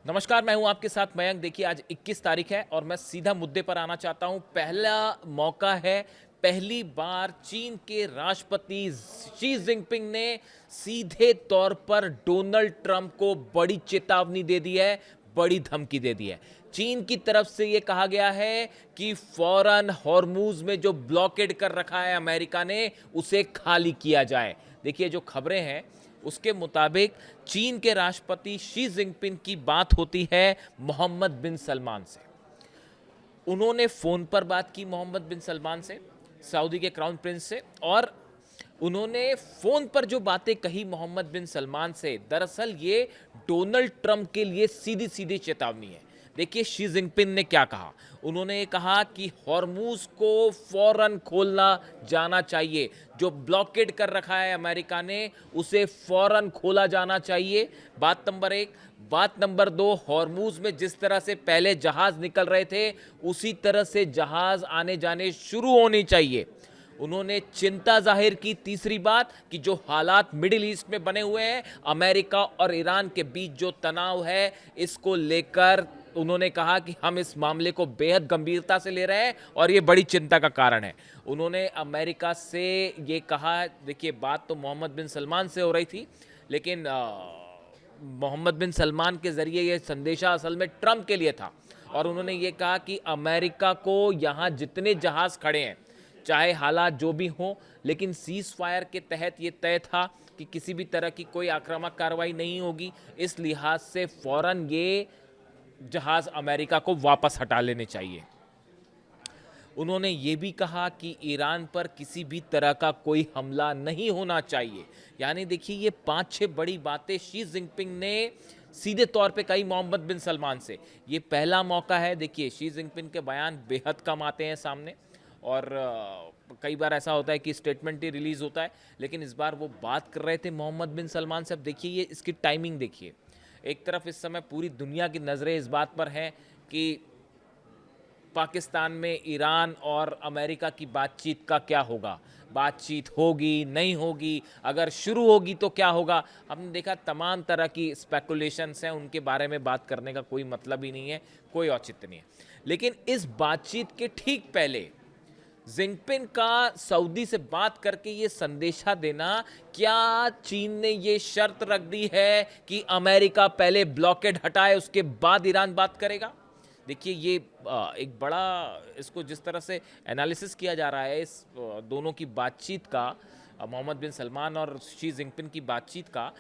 नमस्कार, मैं हूं आपके साथ मयंक। देखिए, आज 21 तारीख है और मैं सीधा मुद्दे पर आना चाहता हूं। पहला मौका है, पहली बार चीन के राष्ट्रपति शी जिनपिंग ने सीधे तौर पर डोनाल्ड ट्रंप को बड़ी चेतावनी दे दी है, बड़ी धमकी दे दी है। चीन की तरफ से यह कहा गया है कि फौरन हॉर्मूज में जो ब्लॉकेड कर रखा है अमेरिका ने, उसे खाली किया जाए। देखिए, जो खबरें हैं उसके मुताबिक चीन के राष्ट्रपति शी जिनपिंग की बात होती है मोहम्मद बिन सलमान से। उन्होंने फोन पर बात की मोहम्मद बिन सलमान से, सऊदी के क्राउन प्रिंस से, और उन्होंने फोन पर जो बातें कही मोहम्मद बिन सलमान से, दरअसल ये डोनाल्ड ट्रंप के लिए सीधी सीधी चेतावनी है। देखिए, शी जिनपिंग ने क्या कहा। उन्होंने कहा कि हॉर्मूज को फौरन खोलना जाना चाहिए। जो ब्लॉकेड कर रखा है अमेरिका ने, उसे फौरन खोला जाना चाहिए। बात नंबर एक। बात नंबर दो, हॉर्मूज में जिस तरह से पहले जहाज निकल रहे थे, उसी तरह से जहाज आने जाने शुरू होनी चाहिए। उन्होंने चिंता जाहिर की, तीसरी बात, कि जो हालात मिडिल ईस्ट में बने हुए हैं, अमेरिका और ईरान के बीच जो तनाव है, इसको लेकर उन्होंने कहा कि हम इस मामले को बेहद गंभीरता से ले रहे हैं और ये बड़ी चिंता का कारण है। उन्होंने अमेरिका से ये कहा, देखिए बात तो मोहम्मद बिन सलमान से हो रही थी, लेकिन मोहम्मद बिन सलमान के जरिए ये संदेशा असल में ट्रंप के लिए था। और उन्होंने ये कहा कि अमेरिका को यहाँ जितने जहाज खड़े हैं, चाहे हालात जो भी हों, लेकिन सीज फायर के तहत ये तय था कि किसी भी तरह की कोई आक्रामक कार्रवाई नहीं होगी। इस लिहाज से फौरन ये जहाज अमेरिका को वापस हटा लेने चाहिए। उन्होंने ये भी कहा कि ईरान पर किसी भी तरह का कोई हमला नहीं होना चाहिए। यानी देखिए, ये 5-6 बड़ी बातें शी जिनपिंग ने सीधे तौर पे कही मोहम्मद बिन सलमान से। ये पहला मौका है। देखिए, शी जिनपिंग के बयान बेहद कम आते हैं सामने, और कई बार ऐसा होता है कि स्टेटमेंट ही रिलीज होता है, लेकिन इस बार वो बात कर रहे थे मोहम्मद बिन सलमान से। अब देखिए, ये इसकी टाइमिंग देखिए। एक तरफ इस समय पूरी दुनिया की नज़रें इस बात पर हैं कि पाकिस्तान में ईरान और अमेरिका की बातचीत का क्या होगा। बातचीत होगी, नहीं होगी, अगर शुरू होगी तो क्या होगा। हमने देखा तमाम तरह की स्पेकुलेशंस हैं, उनके बारे में बात करने का कोई मतलब ही नहीं है, कोई औचित्य नहीं है। लेकिन इस बातचीत के ठीक पहले जिनपिंग का सऊदी से बात करके ये संदेशा देना, क्या चीन ने ये शर्त रख दी है कि अमेरिका पहले ब्लॉकेड हटाए, उसके बाद ईरान बात करेगा। देखिए, ये एक बड़ा, इसको जिस तरह से एनालिसिस किया जा रहा है इस दोनों की बातचीत का, मोहम्मद बिन सलमान और शी जिनपिंग की बातचीत का,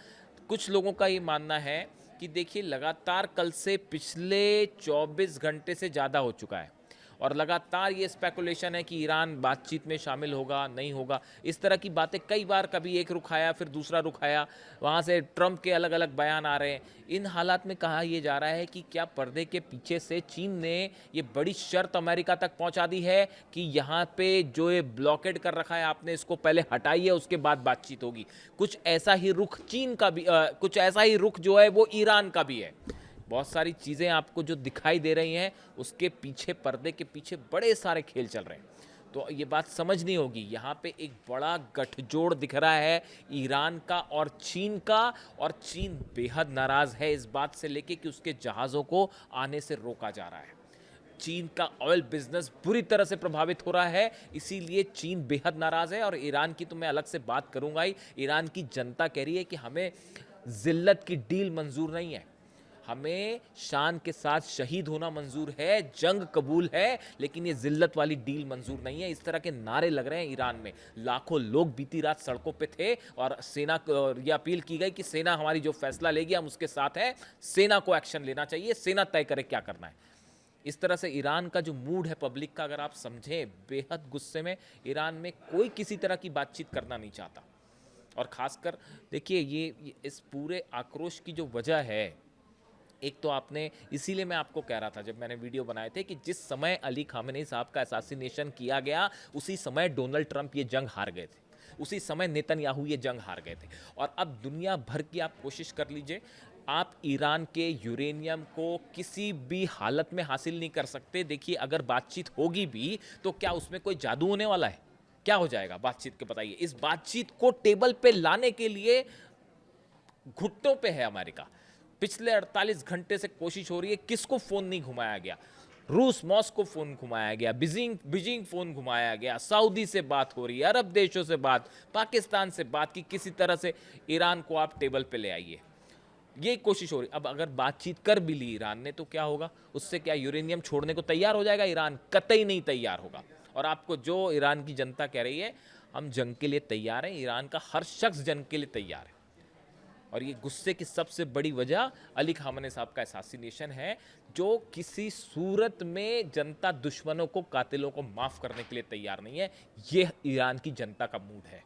कुछ लोगों का ये मानना है कि देखिए, लगातार कल से पिछले 24 घंटे से ज़्यादा हो चुका है और लगातार ये स्पेकुलेशन है कि ईरान बातचीत में शामिल होगा, नहीं होगा। इस तरह की बातें कई बार, कभी एक रुख आया फिर दूसरा रुख आया, वहाँ से ट्रंप के अलग अलग बयान आ रहे हैं। इन हालात में कहा यह जा रहा है कि क्या पर्दे के पीछे से चीन ने ये बड़ी शर्त अमेरिका तक पहुँचा दी है कि यहाँ पे जो ये ब्लॉकेड कर रखा है आपने, इसको पहले हटाइए, उसके बाद बातचीत होगी। कुछ ऐसा ही रुख चीन का भी, कुछ ऐसा ही रुख जो है वो ईरान का भी है। बहुत सारी चीज़ें आपको जो दिखाई दे रही हैं, उसके पीछे, पर्दे के पीछे बड़े सारे खेल चल रहे हैं। तो ये बात समझनी होगी। यहाँ पे एक बड़ा गठजोड़ दिख रहा है ईरान का और चीन का, और चीन बेहद नाराज़ है इस बात से लेके कि उसके जहाज़ों को आने से रोका जा रहा है। चीन का ऑयल बिजनेस बुरी तरह से प्रभावित हो रहा है, इसीलिए चीन बेहद नाराज़ है। और ईरान की तो मैं अलग से बात करूँगा ही। ईरान की जनता कह रही है कि हमें जिल्लत की डील मंजूर नहीं है, हमें शान के साथ शहीद होना मंजूर है, जंग कबूल है, लेकिन ये जिल्लत वाली डील मंजूर नहीं है। इस तरह के नारे लग रहे हैं ईरान में। लाखों लोग बीती रात सड़कों पे थे और सेना को ये अपील की गई कि सेना हमारी जो फैसला लेगी हम उसके साथ हैं, सेना को एक्शन लेना चाहिए, सेना तय करे क्या करना है। इस तरह से ईरान का जो मूड है पब्लिक का, अगर आप समझें, बेहद गुस्से में। ईरान में कोई किसी तरह की बातचीत करना नहीं चाहता। और खासकर देखिए, ये इस पूरे आक्रोश की जो वजह है, एक तो आपने, इसीलिए मैं आपको कह रहा था जब मैंने वीडियो बनाए थे कि जिस समय अली खामेनी साहब का असैसिनेशन किया गया, उसी समय डोनाल्ड ट्रंप ये जंग हार गए थे, उसी समय नेतन्याहू ये जंग हार गए थे। और अब दुनिया भर की आप कोशिश कर लीजिए, आप ईरान के यूरेनियम को किसी भी हालत में हासिल नहीं कर सकते। देखिए, अगर बातचीत होगी भी तो क्या उसमें कोई जादू होने वाला है? क्या हो जाएगा बातचीत के, बताइए। इस बातचीत को टेबल पे लाने के लिए घुटनों पे है अमेरिका। पिछले 48 घंटे से कोशिश हो रही है, किसको फोन नहीं घुमाया गया? रूस मॉस्को फोन घुमाया गया, बीजिंग फोन घुमाया गया, सऊदी से बात हो रही है, अरब देशों से बात, पाकिस्तान से बात की किसी तरह से ईरान को आप टेबल पे ले आइए, ये कोशिश हो रही। अब अगर बातचीत कर भी ली ईरान ने तो क्या होगा? उससे क्या यूरेनियम छोड़ने को तैयार हो जाएगा ईरान? कतई नहीं तैयार होगा। और आपको जो ईरान की जनता कह रही है हम जंग के लिए तैयार हैं, ईरान का हर शख्स जंग के लिए तैयार है। और ये गुस्से की सबसे बड़ी वजह अली खामने साहब का असैसिनेशन है, जो किसी सूरत में जनता दुश्मनों को, कातिलों को माफ करने के लिए तैयार नहीं है। ये ईरान की जनता का मूड है।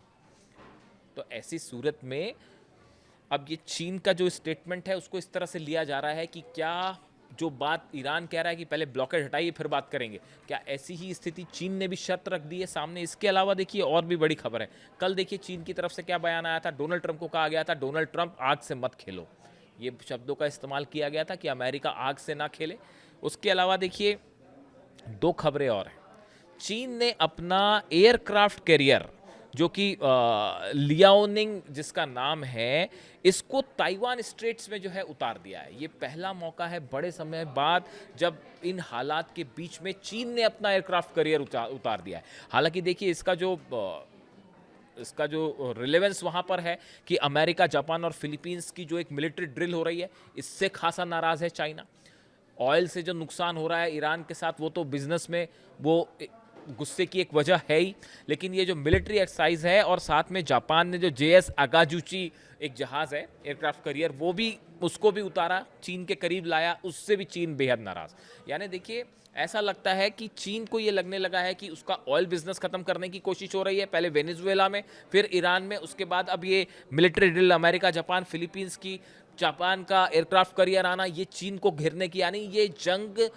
तो ऐसी सूरत में अब ये चीन का जो स्टेटमेंट है उसको इस तरह से लिया जा रहा है कि क्या जो बात ईरान कह रहा है कि पहले ब्लॉकेड हटाइए फिर बात करेंगे, क्या ऐसी ही स्थिति चीन ने भी शर्त रख दी है सामने? इसके अलावा देखिए और भी बड़ी खबर है। कल देखिए चीन की तरफ से क्या बयान आया था, डोनाल्ड ट्रंप को कहा गया था डोनाल्ड ट्रंप आग से मत खेलो, ये शब्दों का इस्तेमाल किया गया था कि अमेरिका आग से ना खेले। उसके अलावा देखिए दो खबरें और हैं। चीन ने अपना एयरक्राफ्ट कैरियर जो कि लियाओनिंग जिसका नाम है, इसको ताइवान स्ट्रेट्स में जो है उतार दिया है। ये पहला मौका है बड़े समय बाद जब इन हालात के बीच में चीन ने अपना एयरक्राफ्ट कैरियर उतार दिया है। हालांकि देखिए इसका जो रिलेवेंस वहाँ पर है कि अमेरिका, जापान और फिलीपींस की जो एक मिलिट्री ड्रिल हो रही है, इससे खासा नाराज़ है चाइना। ऑयल से जो नुकसान हो रहा है ईरान के साथ, वो तो बिजनेस में वो गुस्से की एक वजह है ही, लेकिन ये जो मिलिट्री एक्सरसाइज है और साथ में जापान ने जो JS अगाजुची एक जहाज़ है एयरक्राफ्ट करियर, वो भी उसको भी उतारा, चीन के करीब लाया, उससे भी चीन बेहद नाराज़। यानी देखिए ऐसा लगता है कि चीन को ये लगने लगा है कि उसका ऑयल बिजनेस खत्म करने की कोशिश हो रही है, पहले वेनेजुएला में, फिर ईरान में, उसके बाद अब ये military drill America, Japan, Philippines की, जापान का एयरक्राफ्ट करियर आना, ये चीन को घेरने की। यानी ये जंग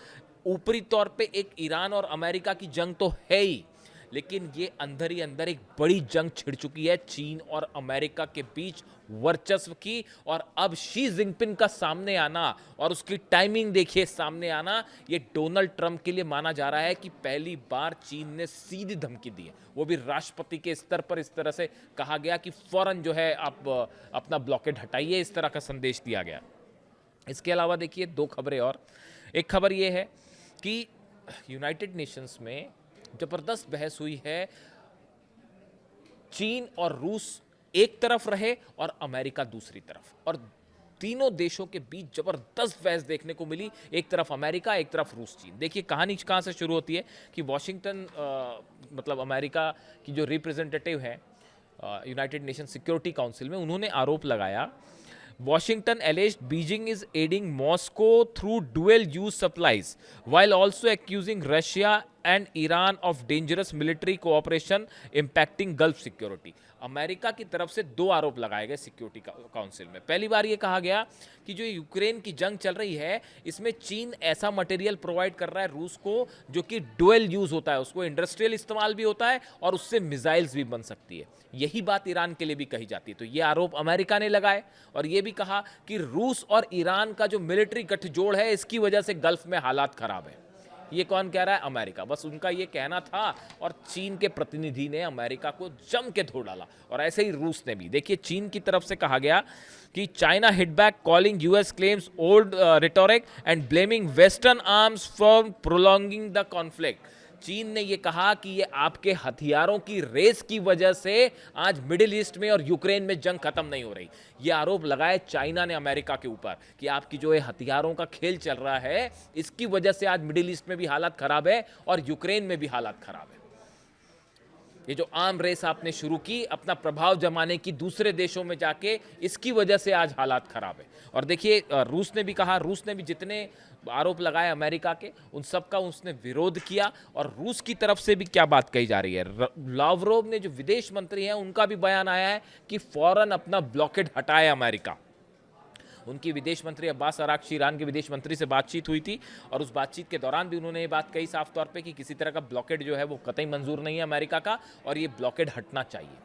ऊपरी तौर पे एक ईरान और अमेरिका की जंग तो है ही, लेकिन ये अंदर ही अंदर एक बड़ी जंग छिड़ चुकी है चीन और अमेरिका के बीच वर्चस्व की। और अब शी जिनपिंग का सामने आना और उसकी टाइमिंग देखिए सामने आना, ये डोनाल्ड ट्रंप के लिए माना जा रहा है कि पहली बार चीन ने सीधी धमकी दी है, वो भी राष्ट्रपति के स्तर पर। इस तरह से कहा गया कि फौरन जो है आप अपना ब्लॉकेड हटाइए, इस तरह का संदेश दिया गया। इसके अलावा देखिए दो खबरें और। एक खबर ये है कि यूनाइटेड नेशंस में जबरदस्त बहस हुई है, चीन और रूस एक तरफ रहे और अमेरिका दूसरी तरफ, और तीनों देशों के बीच जबरदस्त बहस देखने को मिली, एक तरफ अमेरिका, एक तरफ रूस, चीन। देखिए कहानी कहां से शुरू होती है कि वॉशिंगटन मतलब अमेरिका की जो रिप्रेजेंटेटिव है यूनाइटेड नेशन सिक्योरिटी काउंसिल में, उन्होंने आरोप लगाया, Washington alleged Beijing is aiding Moscow through dual-use supplies, while also accusing Russia and Iran of dangerous military cooperation impacting Gulf security. America की तरफ से दो आरोप लगाए गए सिक्योरिटी काउंसिल में। पहली बार ये कहा गया कि जो यूक्रेन की जंग चल रही है, इसमें चीन ऐसा मटेरियल प्रोवाइड कर रहा है रूस को जो कि डुअल यूज होता है, उसको इंडस्ट्रियल इस्तेमाल भी होता है और उससे मिसाइल्स भी बन सकती है। यही बात ईरान के लिए भी कही जाती है। तो ये आरोप अमेरिका ने लगाए और ये भी कहा कि रूस और ईरान का जो मिलिट्री गठजोड़ है, इसकी वजह से गल्फ में हालात खराब है। ये कौन कह रहा है? अमेरिका। बस उनका ये कहना था और चीन के प्रतिनिधि ने अमेरिका को जम के धो डाला, और ऐसे ही रूस ने भी। देखिए चीन की तरफ से कहा गया कि China hit back calling US claims old rhetoric and blaming western arms for prolonging the conflict. चीन ने ये कहा कि ये आपके हथियारों की रेस की वजह से आज मिडिल ईस्ट में और यूक्रेन में जंग खत्म नहीं हो रही। ये आरोप लगाए चाइना ने अमेरिका के ऊपर कि आपकी जो ये हथियारों का खेल चल रहा है, इसकी वजह से आज मिडिल ईस्ट में भी हालात खराब है और यूक्रेन में भी हालात खराब है। ये जो आर्म रेस आपने शुरू की अपना प्रभाव जमाने की दूसरे देशों में जाके, इसकी वजह से आज हालात खराब है। और देखिए रूस ने भी कहा, रूस ने भी जितने आरोप लगाए अमेरिका के, उन सब का उसने विरोध किया। और रूस की तरफ से भी क्या बात कही जा रही है, लावरोव ने जो विदेश मंत्री हैं, उनका भी बयान आया है कि फौरन अपना ब्लॉकेड हटाए अमेरिका। उनकी विदेश मंत्री अब्बास अराक्ची, ईरान के विदेश मंत्री से बातचीत हुई थी और उस बातचीत के दौरान भी उन्होंने ये बात कही साफ तौर पे कि किसी तरह का ब्लॉकेड जो है वो कतई मंजूर नहीं है अमेरिका का, और ये ब्लॉकेड हटना चाहिए।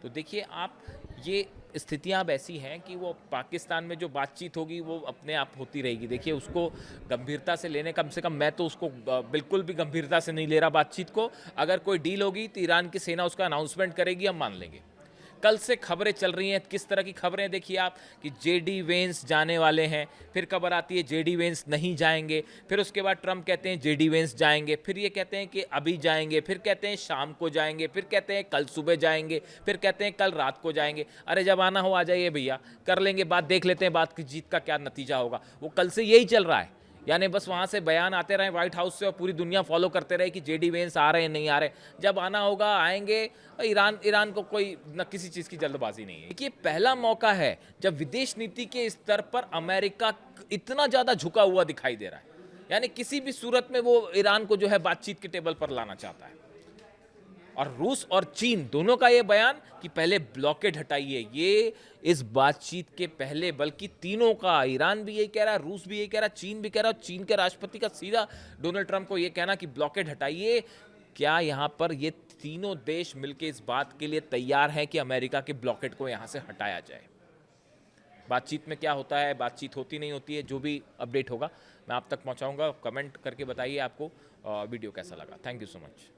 तो देखिए आप, ये स्थितियां अब ऐसी हैं कि वो पाकिस्तान में जो बातचीत होगी वो अपने आप होती रहेगी। देखिए उसको गंभीरता से लेने, कम से कम मैं तो उसको बिल्कुल भी गंभीरता से नहीं ले रहा बातचीत को। अगर कोई डील होगी तो ईरान की सेना उसका अनाउंसमेंट करेगी, हम मान लेंगे। कल से खबरें चल रही हैं, किस तरह की खबरें देखिए आप कि जेडी वेंस जाने वाले हैं, फिर खबर आती है जेडी वेंस नहीं जाएंगे, फिर उसके बाद ट्रंप कहते हैं जेडी वेंस जाएंगे, फिर ये कहते हैं कि अभी जाएंगे, फिर कहते हैं शाम को जाएंगे, फिर कहते हैं कल सुबह जाएंगे, फिर कहते हैं कल रात को जाएंगे। अरे जब आना हो आ जाइए भैया, कर लेंगे बात, देख लेते हैं बात की जीत का क्या नतीजा होगा। वो कल से यही चल रहा है, यानी बस वहाँ से बयान आते रहे व्हाइट हाउस से और पूरी दुनिया फॉलो करते रहे कि जेडी वेंस आ रहे हैं नहीं आ रहे। जब आना होगा आएंगे। ईरान को कोई न किसी चीज़ की जल्दबाजी नहीं है। देखिए पहला मौका है जब विदेश नीति के स्तर पर अमेरिका इतना ज़्यादा झुका हुआ दिखाई दे रहा है, यानी किसी भी सूरत में वो ईरान को जो है बातचीत के टेबल पर लाना चाहता है। और रूस और चीन दोनों का ये बयान कि पहले ब्लॉकेड हटाइए, ये इस बातचीत के पहले, बल्कि तीनों का, ईरान भी यही कह रहा है, रूस भी यही कह रहा है, चीन भी कह रहा है, चीन के राष्ट्रपति का सीधा डोनाल्ड ट्रंप को ये कहना कि ब्लॉकेड हटाइए। क्या यहाँ पर ये तीनों देश मिलकर इस बात के लिए तैयार हैं कि अमेरिका के ब्लॉकेड को यहाँ से हटाया जाए? बातचीत में क्या होता है, बातचीत होती नहीं होती है, जो भी अपडेट होगा मैं आप तक पहुँचाऊँगा। कमेंट करके बताइए आपको वीडियो कैसा लगा। Thank you so much.